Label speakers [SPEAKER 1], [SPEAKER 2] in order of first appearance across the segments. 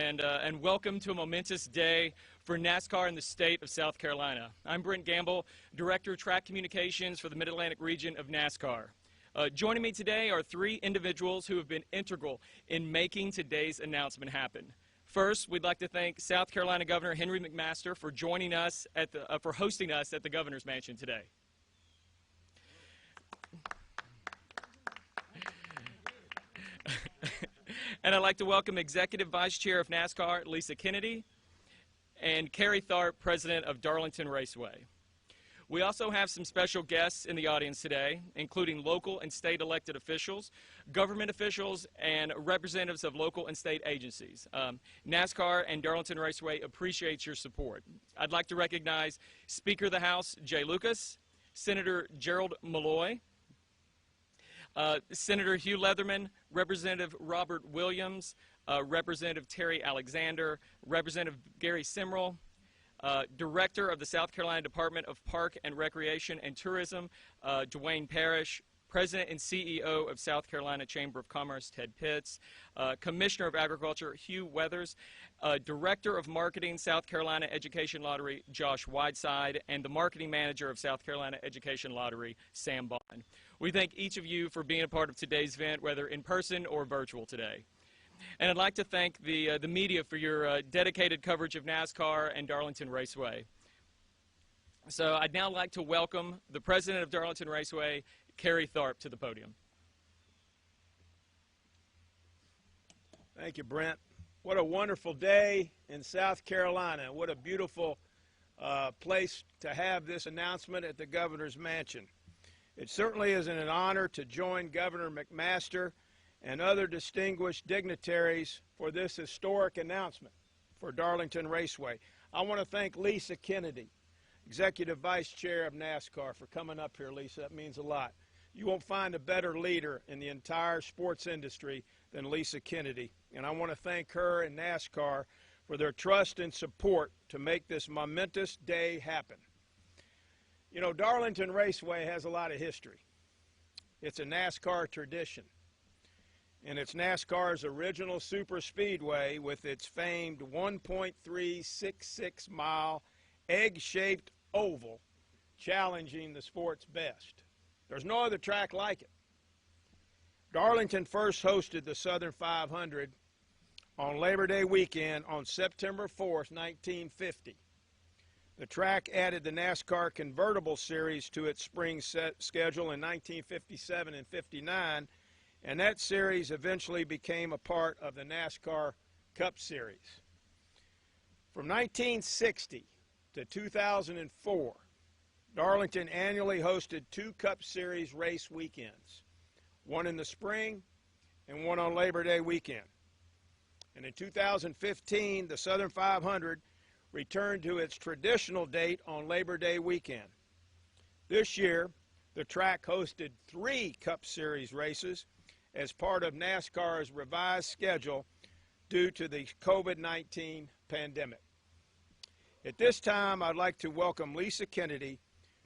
[SPEAKER 1] and welcome to a momentous day for NASCAR in the state of South Carolina. I'm Brent Gamble, Director of Track Communications for the Mid-Atlantic region of NASCAR. Joining me today are three individuals who have been integral in making today's announcement happen. First, we'd like to thank South Carolina Governor Henry McMaster for joining us for hosting us at the Governor's Mansion today. And I'd like to welcome Executive Vice Chair of NASCAR, Lisa Kennedy, and Carrie Tharp, President of Darlington Raceway. We also have some special guests in the audience today, including local and state elected officials, government officials, and representatives of local and state agencies. NASCAR and Darlington Raceway appreciates your support. I'd like to recognize Speaker of the House, Jay Lucas, Senator Gerald Malloy, Senator Hugh Leatherman, Representative Robert Williams, Representative Terry Alexander, Representative Gary Simrell, Director of the South Carolina Department of Park and Recreation and Tourism, Dwayne Parrish, President and CEO of South Carolina Chamber of Commerce, Ted Pitts, Commissioner of Agriculture, Hugh Weathers, Director of Marketing, South Carolina Education Lottery, Josh Whiteside, and the Marketing Manager of South Carolina Education Lottery, Sam Bond. We thank each of you for being a part of today's event, whether in person or virtual today. And I'd like to thank the media for your dedicated coverage of NASCAR and Darlington Raceway. So I'd now like to welcome the President of Darlington Raceway, Carrie Tharp, to the podium.
[SPEAKER 2] Thank you, Brent. What a wonderful day in South Carolina. What a beautiful place to have this announcement at the Governor's Mansion. It certainly is an honor to join Governor McMaster and other distinguished dignitaries for this historic announcement for Darlington Raceway. I want to thank Lisa Kennedy, Executive Vice Chair of NASCAR, for coming up here, Lisa. That means a lot. You won't find a better leader in the entire sports industry than Lisa Kennedy, and I want to thank her and NASCAR for their trust and support to make this momentous day happen. You know, Darlington Raceway has a lot of history. It's a NASCAR tradition, and it's NASCAR's original super speedway with its famed 1.366-mile egg-shaped oval challenging the sport's best. There's no other track like it. Darlington first hosted the Southern 500 on Labor Day weekend on September 4th, 1950. The track added the NASCAR Convertible Series to its spring schedule in 1957 and 59, and that series eventually became a part of the NASCAR Cup Series. From 1960 to 2004, Darlington annually hosted two Cup Series race weekends, one in the spring and one on Labor Day weekend. And in 2015, the Southern 500 returned to its traditional date on Labor Day weekend. This year, the track hosted three Cup Series races as part of NASCAR's revised schedule due to the COVID-19 pandemic. At this time, I'd like to welcome Lisa Kennedy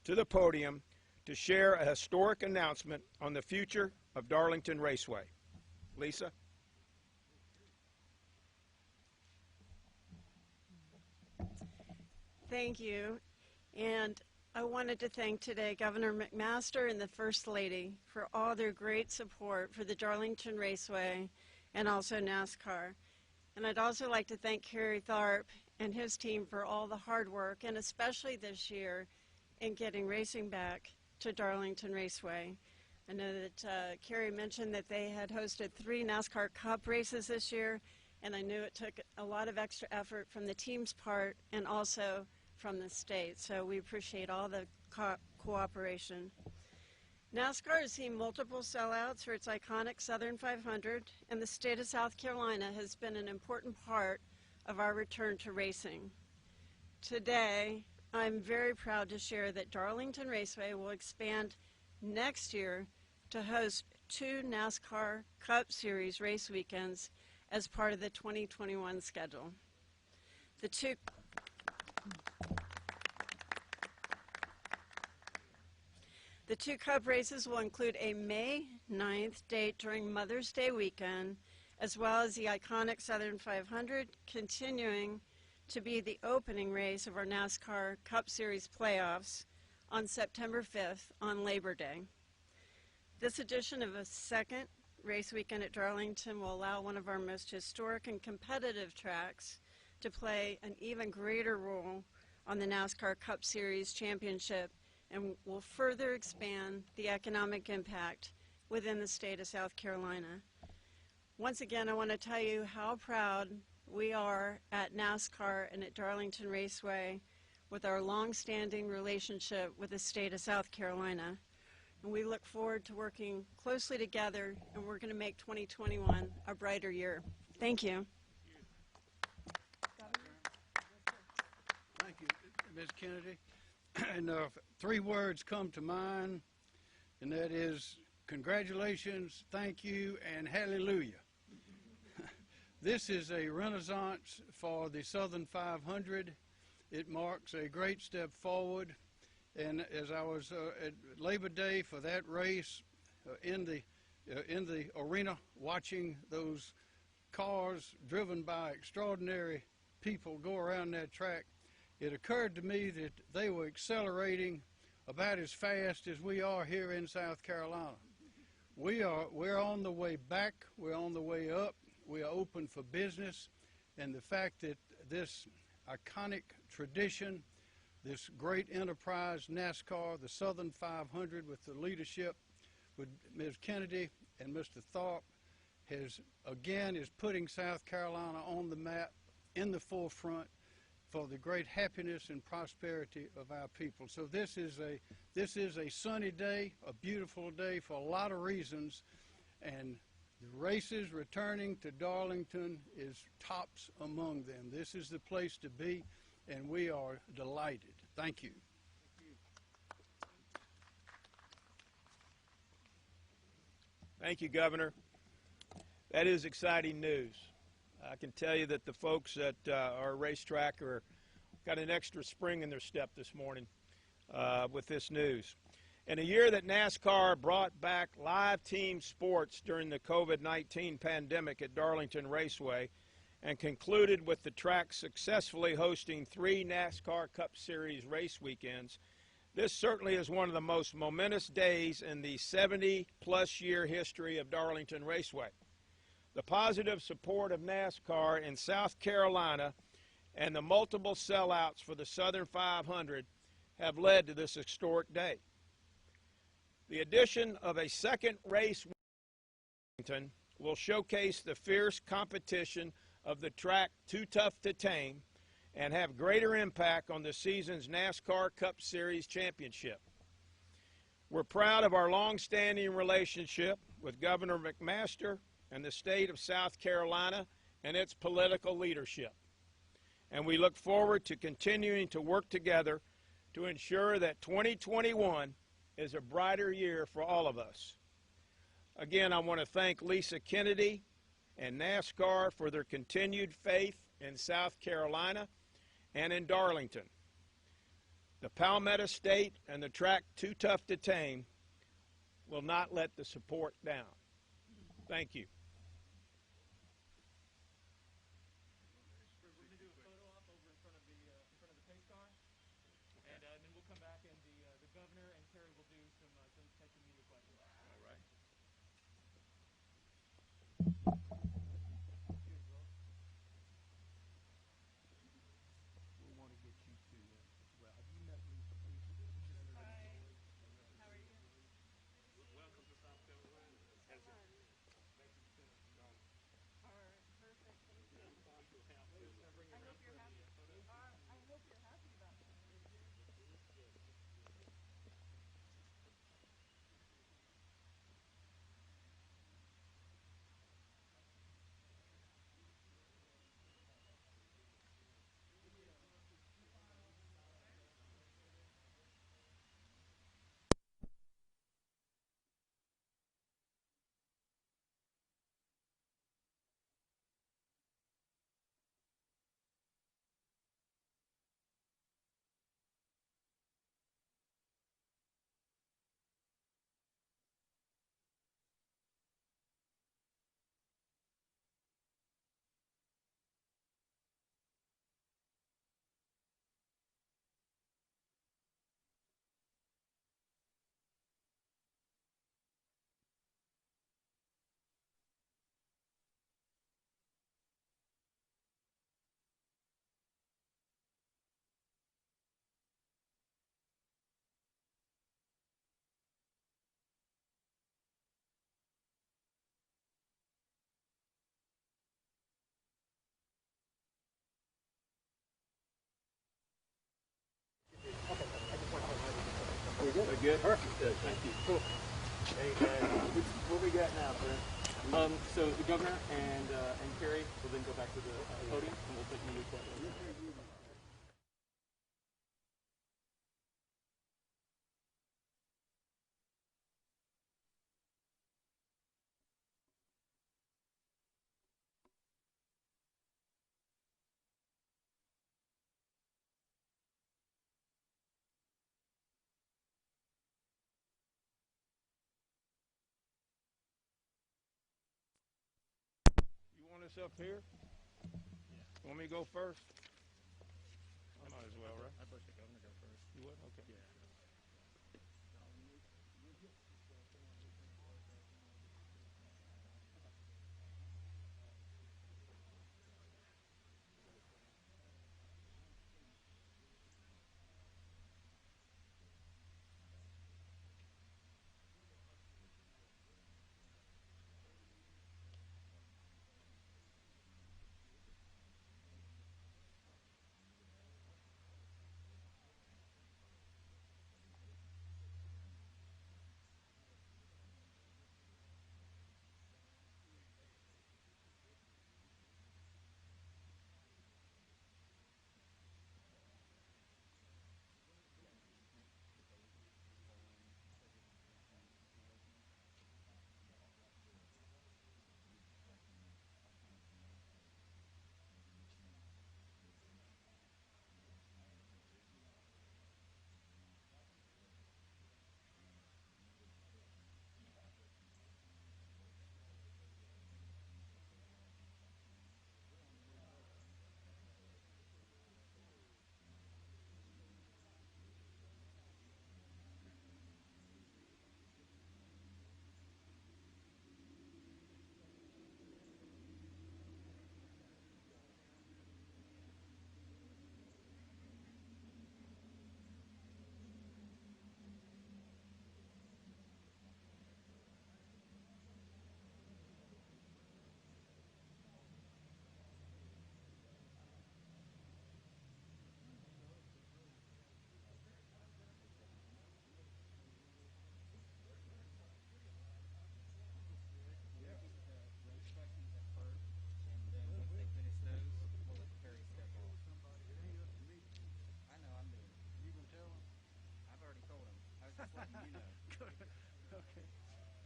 [SPEAKER 2] to the podium to share a historic announcement on the future of Darlington Raceway. Lisa?
[SPEAKER 3] Thank you. And I wanted to thank today Governor McMaster and the First Lady for all their great support for the Darlington Raceway and also NASCAR. And I'd also like to thank Carrie Tharp and his team for all the hard work, and especially this year in getting racing back to Darlington Raceway. I know that Carrie mentioned that they had hosted 3 NASCAR Cup races this year, and I knew it took a lot of extra effort from the team's part and also from the state, so we appreciate all the cooperation. NASCAR has seen multiple sellouts for its iconic Southern 500, and the state of South Carolina has been an important part of our return to racing. Today, I'm very proud to share that Darlington Raceway will expand next year to host 2 NASCAR Cup Series race weekends as part of the 2021 schedule. The two Cup races will include a May 9th date during Mother's Day weekend, as well as the iconic Southern 500, continuing to be the opening race of our NASCAR Cup Series playoffs on September 5th on Labor Day. This edition of a second race weekend at Darlington will allow one of our most historic and competitive tracks to play an even greater role on the NASCAR Cup Series championship and will further expand the economic impact within the state of South Carolina. Once again, I want to tell you how proud we are at NASCAR and at Darlington Raceway with our long-standing relationship with the state of South Carolina. And we look forward to working closely together, and we're going to make 2021 a brighter year. Thank you.
[SPEAKER 4] Thank you, Ms. Kennedy. And 3 words come to mind, and that is congratulations, thank you, and hallelujah. This is a renaissance for the Southern 500. It marks a great step forward. And as I was at Labor Day for that race in the arena, watching those cars driven by extraordinary people go around that track, it occurred to me that they were accelerating about as fast as we are here in South Carolina. We're on the way back. We're on the way up. We are open for business, and the fact that this iconic tradition, this great enterprise, NASCAR, the Southern 500, with the leadership with Ms. Kennedy and Mr. Thorpe, is putting South Carolina on the map, in the forefront, for the great happiness and prosperity of our people. So this is a sunny day, a beautiful day for a lot of reasons, and the races returning to Darlington is tops among them. This is the place to be, and we are delighted. Thank you.
[SPEAKER 2] Thank you, Governor. That is exciting news. I can tell you that the folks at our racetrack got an extra spring in their step this morning with this news. In a year that NASCAR brought back live team sports during the COVID-19 pandemic at Darlington Raceway and concluded with the track successfully hosting 3 NASCAR Cup Series race weekends, this certainly is one of the most momentous days in the 70-plus year history of Darlington Raceway. The positive support of NASCAR in South Carolina and the multiple sellouts for the Southern 500 have led to this historic day. The addition of a second race will showcase the fierce competition of the track Too Tough to Tame and have greater impact on the season's NASCAR Cup Series championship. We're proud of our long-standing relationship with Governor McMaster and the state of South Carolina and its political leadership. And we look forward to continuing to work together to ensure that 2021 is a brighter year for all of us. Again, I want to thank Lisa Kennedy and NASCAR for their continued faith in South Carolina and in Darlington. The Palmetto State and the track Too Tough to Tame will not let the support down. Thank you.
[SPEAKER 5] good?
[SPEAKER 1] Perfect.
[SPEAKER 5] Good, thank you. Cool. Hey, what we got now, Brent?
[SPEAKER 1] So the governor and Kerry will then go back to the podium, and we'll take media questions.
[SPEAKER 2] You want us up here? Want me to go first? I might as well, right?
[SPEAKER 1] I'd let the governor go first.
[SPEAKER 2] You would? Okay.
[SPEAKER 1] Yeah.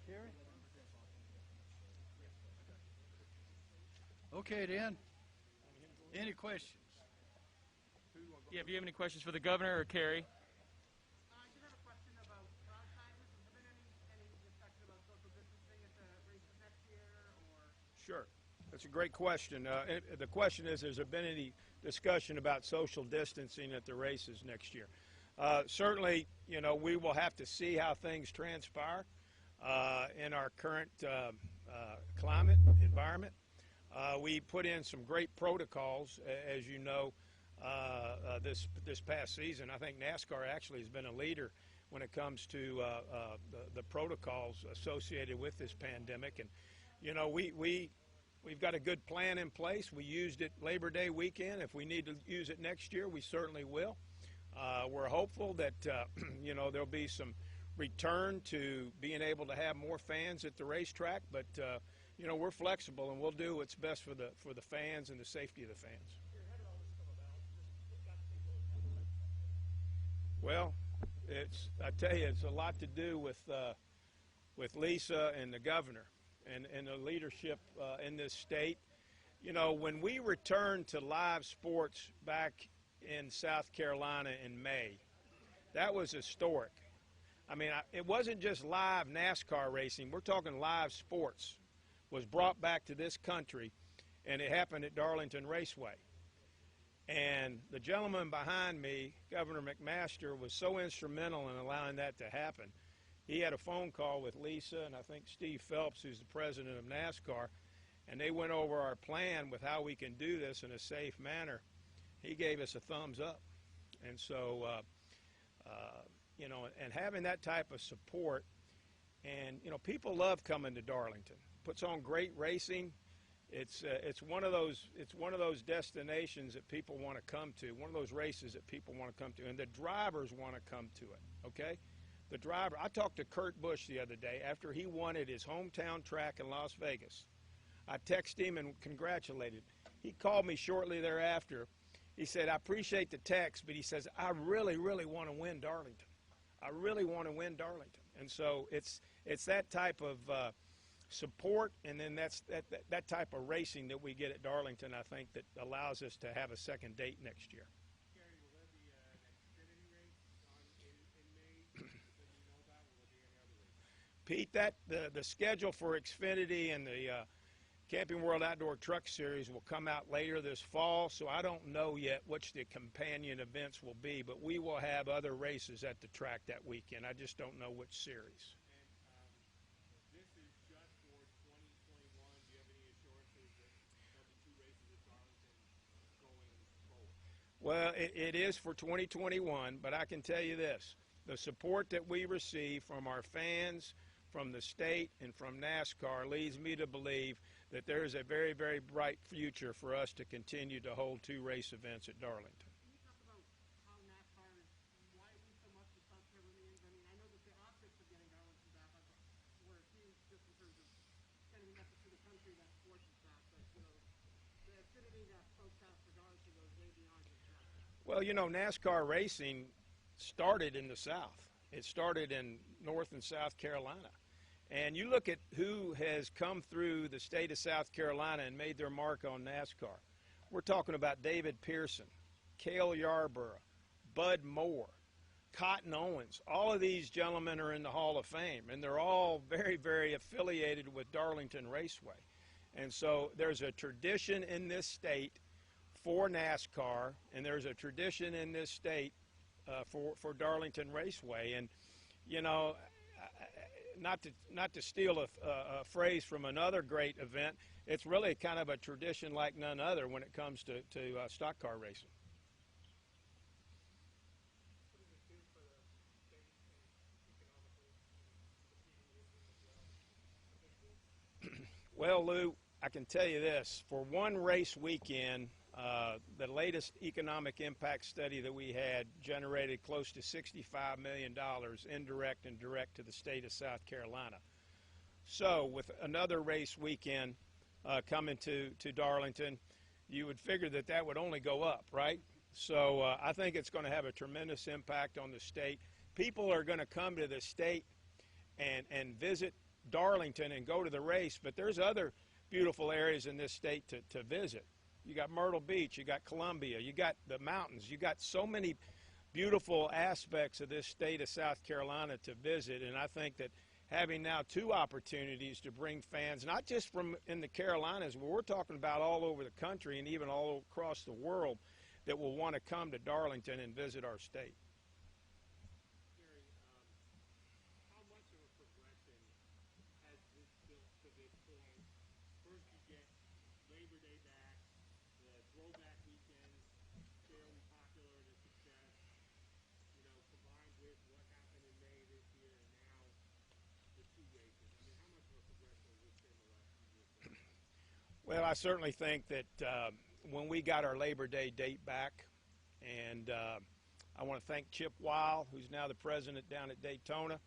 [SPEAKER 4] Gary? Okay, then. Any questions?
[SPEAKER 1] Yeah, if you have any questions for the governor or Kerry.
[SPEAKER 6] I just have a question about crowd sizes. Has there been any discussion about social distancing at the races next year, or?
[SPEAKER 2] Sure. That's a great question. The question is, has there been any discussion about social distancing at the races next year? Certainly, you know, we will have to see how things transpire in our current climate environment. We put in some great protocols, as you know, this past season. I think NASCAR actually has been a leader when it comes to the protocols associated with this pandemic. And, you know, we've got a good plan in place. We used it Labor Day weekend. If we need to use it next year, we certainly will. We're hopeful that, you know, there'll be some return to being able to have more fans at the racetrack. But, you know, we're flexible, and we'll do what's best for the fans and the safety of the fans. Well, I tell you, it's a lot to do with Lisa and the governor and the leadership in this state. You know, when we returned to live sports back in South Carolina in May, that was historic. I mean, it wasn't just live NASCAR racing. We're talking live sports was brought back to this country, and it happened at Darlington Raceway. And the gentleman behind me, Governor McMaster, was so instrumental in allowing that to happen. He had a phone call with Lisa and I think Steve Phelps, who's the president of NASCAR, and they went over our plan with how we can do this in a safe manner. He gave us a thumbs up. And so, you know, and having that type of support, and, you know, people love coming to Darlington. Puts on great racing. It's one of those destinations that people want to come to, one of those races that people want to come to, and the drivers want to come to it, okay? The driver, I talked to Kurt Busch the other day after he won at his hometown track in Las Vegas. I texted him and congratulated. He called me shortly thereafter. He said, I appreciate the text, but he says, I really, really want to win Darlington. I really want to win Darlington. And so it's that type of support, and then that's that type of racing that we get at Darlington, I think, that allows us to have a second date next year.
[SPEAKER 6] Gary, will there be an Xfinity race in May that you know about, or will there be any other race?
[SPEAKER 2] Pete, the schedule for Xfinity and the Camping World Outdoor Truck Series will come out later this fall, so I don't know yet which the companion events will be, but we will have other races at the track that weekend. I just don't know which series.
[SPEAKER 6] And this is just for 2021. Do you have any assurances that there'll be 2 races at Darlington going forward?
[SPEAKER 2] Well, it is for 2021, but I can tell you this. The support that we receive from our fans, from the state, and from NASCAR leads me to believe that there is a very, very bright future for us to continue to hold 2 race events at Darlington.
[SPEAKER 6] Can you talk about how NASCAR is widening so much the South Carolinians? I mean, I know that the optics of getting Darlington back were huge just in terms of sending a message to the country that sports is back, but, you know, the affinity that folks have for Darlington goes way beyond just that.
[SPEAKER 2] Well, you know, NASCAR racing started in the South. It started in North and South Carolina. And you look at who has come through the state of South Carolina and made their mark on NASCAR. We're talking about David Pearson, Cale Yarborough, Bud Moore, Cotton Owens. All of these gentlemen are in the Hall of Fame, and they're all very, very affiliated with Darlington Raceway. And so there's a tradition in this state for NASCAR, and there's a tradition in this state for Darlington Raceway. And, you know, not to steal a phrase from another great event, it's really kind of a tradition like none other when it comes to stock car racing. Well, Lou, I can tell you this. For one race weekend, the latest economic impact study that we had generated close to $65 million indirect and direct to the state of South Carolina. So with another race weekend coming to Darlington, you would figure that that would only go up, right? So I think it's going to have a tremendous impact on the state. People are going to come to the state and visit Darlington and go to the race, but there's other beautiful areas in this state to visit. You got Myrtle Beach, you got Columbia, you got the mountains, you got so many beautiful aspects of this state of South Carolina to visit, and I think that having now 2 opportunities to bring fans, not just from in the Carolinas, but we're talking about all over the country and even all across the world that will want to come to Darlington and visit our state.
[SPEAKER 6] Gary, how much of a progression has this built to this point? First you get Labor Day back, the throwback weekends, fairly popular and a success, you know, combined with what happened in May this year and now the 2 races. I mean, how much of a progression has this been the last few years?
[SPEAKER 2] Well, I certainly think that when we got our Labor Day date back, and I want to thank Chip Weil, who's now the president down at Daytona,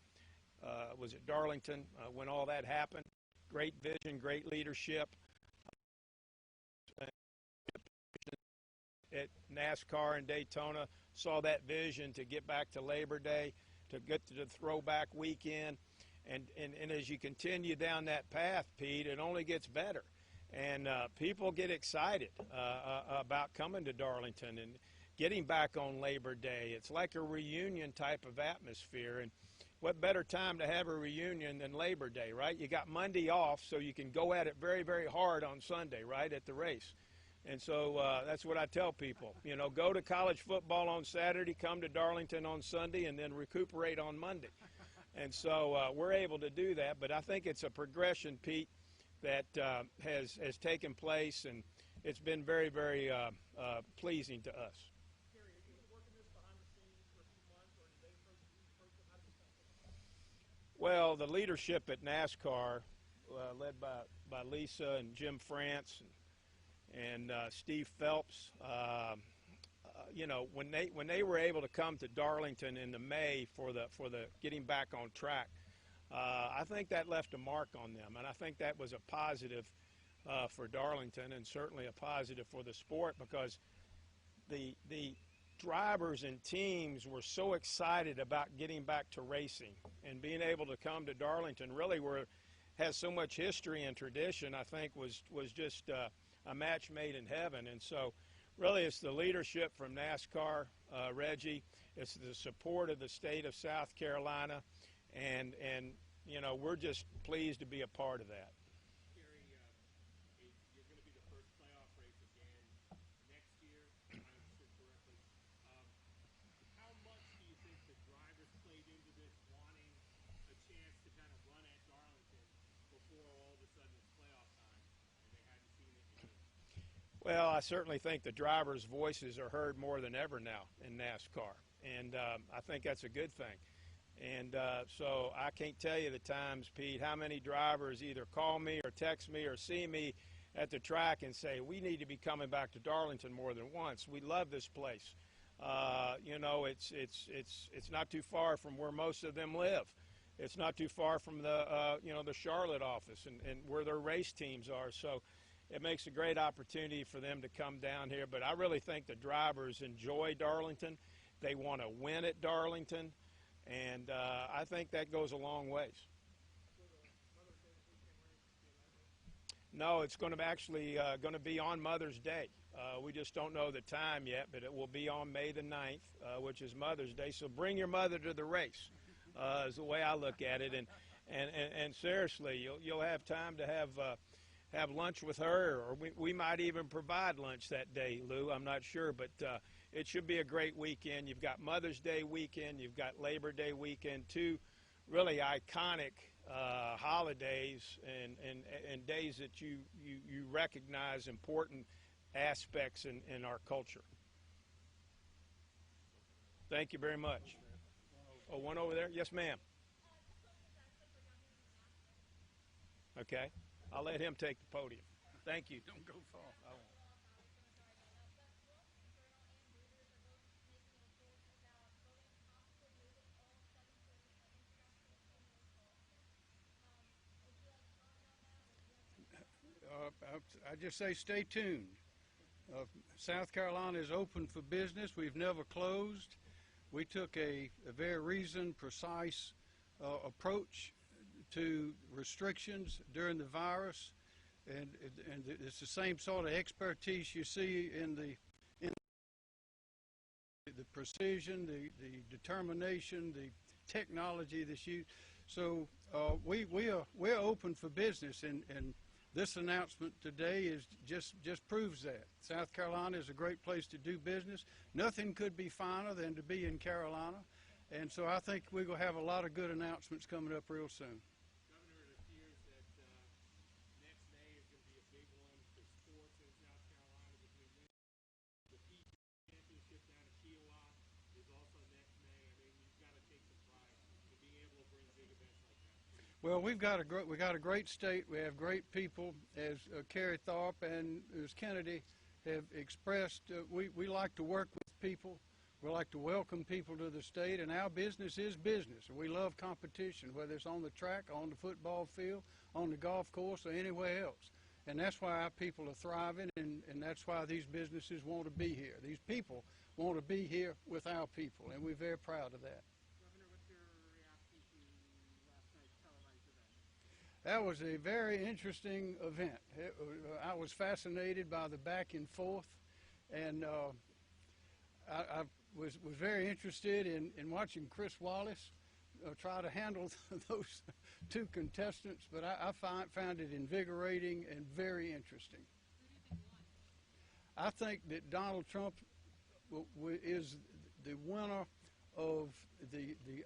[SPEAKER 2] was at Darlington when all that happened. Great vision, great leadership. At NASCAR and Daytona, saw that vision to get back to Labor Day, to get to the throwback weekend. And as you continue down that path, Pete, it only gets better. And people get excited about coming to Darlington and getting back on Labor Day. It's like a reunion type of atmosphere. And what better time to have a reunion than Labor Day, right? You got Monday off, so you can go at it very, very hard on Sunday, right, at the race. And so that's what I tell people. You know, go to college football on Saturday, come to Darlington on Sunday, and then recuperate on Monday. And so we're able to do that. But I think it's a progression, Pete, that has taken place, and it's been very, very pleasing to us.
[SPEAKER 6] Gary, are you working this behind the scenes for a few months, or did they approach you? How did this happen?
[SPEAKER 2] Well, the leadership at NASCAR, led by Lisa and Jim France and Steve Phelps, when they were able to come to Darlington in the May for the getting back on track, I think that left a mark on them, and I think that was a positive for Darlington, and certainly a positive for the sport, because the drivers and teams were so excited about getting back to racing and being able to come to Darlington, really where it has so much history and tradition. I think was just a match made in heaven. And so really it's the leadership from NASCAR, Reggie. It's the support of the state of South Carolina, and we're just pleased to be a part of that.
[SPEAKER 6] Gary, you're going to be the first playoff race again next year, if I understood correctly. How much do you think the drivers played into this, wanting a chance to kind of run at Darlington before all of a sudden it's playoff time and they hadn't seen it in years?
[SPEAKER 2] Well, I certainly think the drivers' voices are heard more than ever now in NASCAR, and I think that's a good thing. And so I can't tell you the times, Pete, how many drivers either call me or text me or see me at the track and say, we need to be coming back to Darlington more than once. We love this place. It's not too far from where most of them live. It's not too far from the Charlotte office and where their race teams are. So it makes a great opportunity for them to come down here. But I really think the drivers enjoy Darlington. They want to win at Darlington. And I think that goes a long ways. No, it's going to actually going to be on Mother's Day. We just don't know the time yet, but it will be on May the 9th, which is Mother's Day. So bring your mother to the race, is the way I look at it. And seriously, you'll have time to have lunch with her, or we might even provide lunch that day, Lou. I'm not sure, but it should be a great weekend. You've got Mother's Day weekend. You've got Labor Day weekend, two really iconic holidays and days that you recognize important aspects in our culture. Thank you very much. Oh, one over there? Yes, ma'am. Okay. I'll let him take the podium. Thank you.
[SPEAKER 4] Don't go far. I just say stay tuned. South Carolina is open for business. We've never closed. We took a very reasoned, precise approach to restrictions during the virus, and it's the same sort of expertise you see in the precision, the determination, the technology that's used. So we're open for business, and this announcement today just proves that. South Carolina is a great place to do business. Nothing could be finer than to be in Carolina, and so I think we're going to have a lot of good announcements coming up real soon.
[SPEAKER 6] Governor, it appears that next May is going to be a big one for sports in South Carolina between the PGA Championship down at Kiowa is also next May. I mean, you've got to take some pride in being able to bring big events like that.
[SPEAKER 4] Well, we got a great state. We have great people, as Kerry Tharp and as Kennedy have expressed. We like to work with people. We like to welcome people to the state, and our business is business. We love competition, whether it's on the track, on the football field, on the golf course, or anywhere else. And that's why our people are thriving, and that's why these businesses want to be here. These people want to be here with our people, and we're very proud of that.
[SPEAKER 6] Governor, what's your reaction to last night's televised event?
[SPEAKER 4] That was a very interesting event. I was fascinated by the back and forth, and I was very interested in watching Chris Wallace try to handle those two contestants, but I found it invigorating and very interesting. I think that Donald Trump is the winner of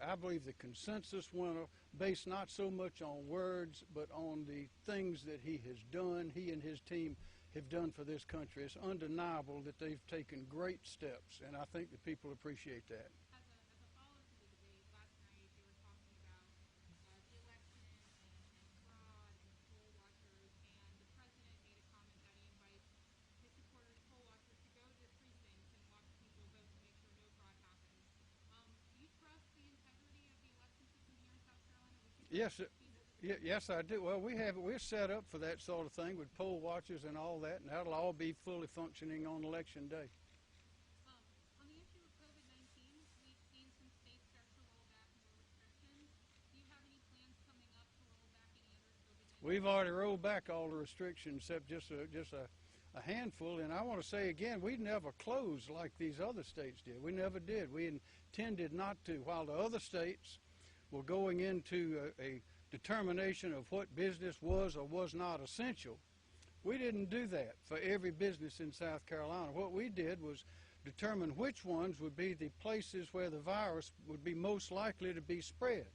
[SPEAKER 4] I believe the consensus winner, based not so much on words but on the things that he has done, he and his team have done for this country. It's undeniable that they've taken great steps, and I think that people appreciate that.
[SPEAKER 7] As a follow-up to the debate, last night they were talking about the election and fraud and poll watchers, and the president made a comment that he invites his supporters, poll watchers, to go to precincts and watch people
[SPEAKER 4] Yes, yes, I do. Well, we're set up for that sort of thing with poll watchers and all that, and that'll all be fully functioning on election day.
[SPEAKER 7] On the issue of COVID-19, we've seen some states start to roll back more restrictions. Do you have any plans coming up to roll back any other COVID-19?
[SPEAKER 4] We've already rolled back all the restrictions except just a handful, and I want to say again, we never closed like these other states did. We never did. We intended not to. While the other states were going into a determination of what business was or was not essential, we didn't do that for every business in South Carolina. What we did was determine which ones would be the places where the virus would be most likely to be spread.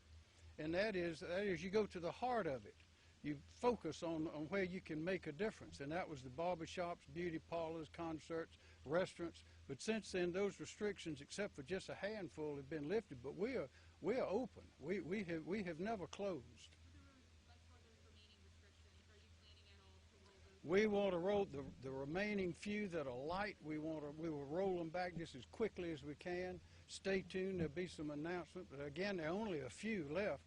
[SPEAKER 4] And that is you go to the heart of it. You focus on where you can make a difference, and that was the barbershops, beauty parlors, concerts, restaurants. But since then, those restrictions, except for just a handful, have been lifted. But we are open. We have never closed.
[SPEAKER 7] Like for those remaining restrictions, are you planning at all to roll those?
[SPEAKER 4] We want to roll the remaining few that are light. We will roll them back just as quickly as we can. Stay tuned. There'll be some announcement. But again, there are only a few left.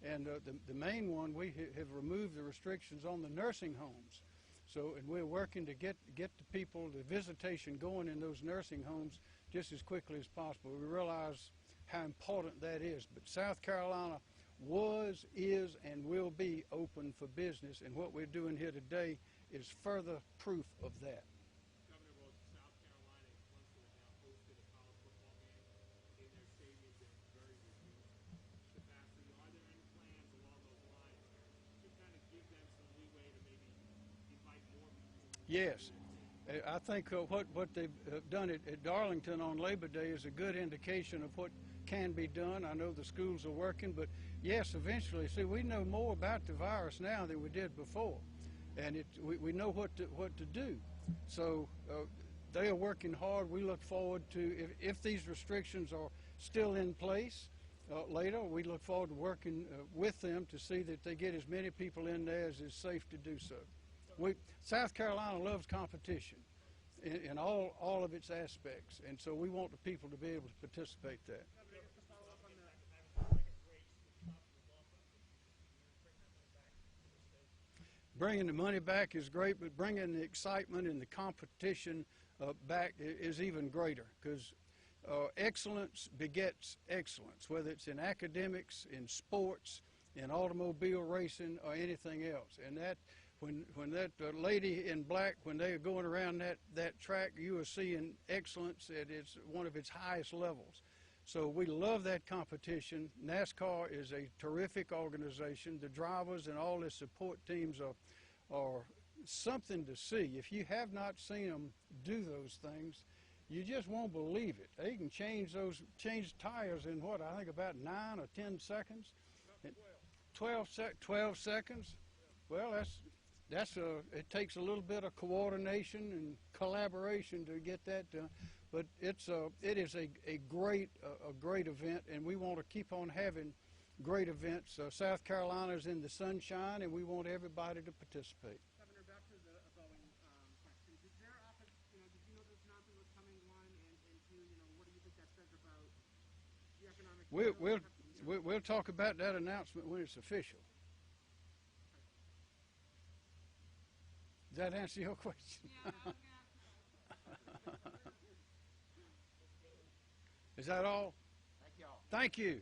[SPEAKER 4] And the main one, we have removed the restrictions on the nursing homes. So, and we're working to get the people, the visitation going in those nursing homes just as quickly as possible. We realize how important that is. But South Carolina was, is, and will be open for business. And what we're doing here today is further proof of that.
[SPEAKER 6] Governor, well, South Carolina once now hosted a college football game in their stadium that's very reduced capacity. Are there any plans along those lines to kind of give them some leeway to maybe invite more people?
[SPEAKER 4] Yes. I think what they've done at Darlington on Labor Day is a good indication of what can be done. I know the schools are working, but yes, eventually, see, we know more about the virus now than we did before, and we know what to do. So they are working hard. We look forward to, if these restrictions are still in place later, we look forward to working with them to see that they get as many people in there as is safe to do so. South Carolina loves competition in all of its aspects, and so we want the people to be able to participate there. Bringing the money back is great, but bringing the excitement and the competition back is even greater, because excellence begets excellence, whether it's in academics, in sports, in automobile racing, or anything else. And that when that lady in black, when they are going around that track, you are seeing excellence at one of its highest levels. So we love that competition. NASCAR is a terrific organization. The drivers and all the support teams are something to see. If you have not seen them do those things, you just won't believe it. They can change tires in what, I think about 9 or 10 seconds. 12 seconds. Well, it takes a little bit of coordination and collaboration to get that done. But it is a great event, and we want to keep on having great events. South Carolina's in the sunshine, and we want everybody to participate.
[SPEAKER 6] Governor, back to the Boeing question. Did their office, did you know this announcement was coming, one, and two, what do you think that says about the economic?
[SPEAKER 4] We'll talk about that announcement when it's official. Does that answer your question?
[SPEAKER 7] Yeah, I was gonna ask about
[SPEAKER 4] Is that all?
[SPEAKER 5] Thank y'all.
[SPEAKER 4] Thank you.